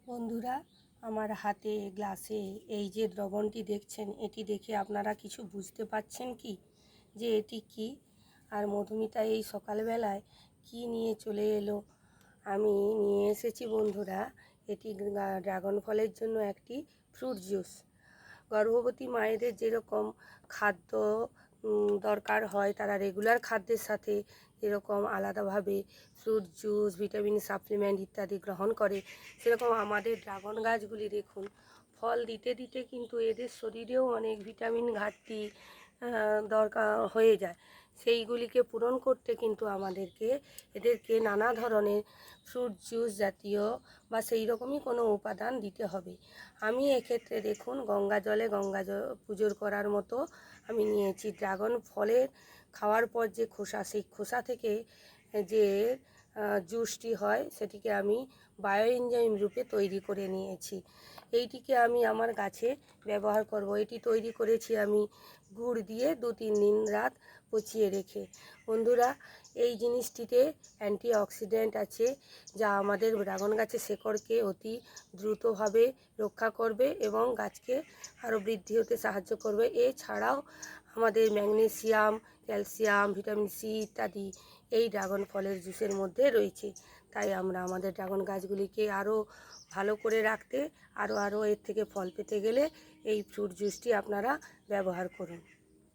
বন্ধুরা, আমার হাতে গ্লাসে এই যে দ্রবণটি দেখছেন, এটি দেখে আপনারা কিছু বুঝতে পারছেন কি যে এটি কি? আর মধুমিতা এই সকালবেলায় কি নিয়ে চলে এলো? আমি নিয়ে এসেছি বন্ধুরা, এটি ড্রাগন ফলের জন্য একটি ফ্রুট জুস। গর্ভবতী মায়েদের যেরকম খাদ্য দরকার হয়, তারা রেগুলার খাদ্যের সাথে যেরকম আলাদাভাবে ফ্রুট জুস, ভিটামিন সাপ্লিমেন্ট ইত্যাদি গ্রহণ করে, সেরকম আমাদের ড্রাগন গাছগুলি দেখুন, ফল দিতে দিতে কিন্তু এদের শরীরেও অনেক ভিটামিন ঘাটতি দরকার হয়ে যায়। সেইগুলিকে পূরণ করতে কিন্তু আমাদেরকে এদেরকে নানা ধরনের ফ্রুট জুস জাতীয় বা সেই রকমই কোনো উপাদান দিতে হবে। আমি এক্ষেত্রে দেখুন গঙ্গা জলে পুজোর করার মতো আমি নিয়েছি ড্রাগন ফলের খাওয়ার পর যে খোসা, সেই খোসা থেকে যে জুসটি হয় সেটিকে আমি বায়ো এনজাইম রূপে তৈরি করে নিয়েছি। এইটিকে আমি আমার গাছে ব্যবহার করব। এটি তৈরি করেছি আমি গুড় দিয়ে 2-3 দিন রাত পচিয়ে রেখে। বন্ধুরা, এই জিনিসটিতে অ্যান্টিঅক্সিডেন্ট আছে, যা আমাদের ড্রাগন গাছের শেকড়কে অতি দ্রুতভাবে রক্ষা করবে এবং গাছকে আরও বৃদ্ধি হতে সাহায্য করবে। এছাড়াও আমাদের ম্যাগনেসিয়াম, ক্যালসিয়াম, ভিটামিন সি ইত্যাদি এই ড্রাগন ফলের জুসের মধ্যে রয়েছে। তাই আমরা আমাদের ড্রাগন গাছগুলিকে আরও ভালো করে রাখতে, আরও এর থেকে ফল পেতে গেলে এই ফ্রুট জুসটি আপনারা ব্যবহার করুন।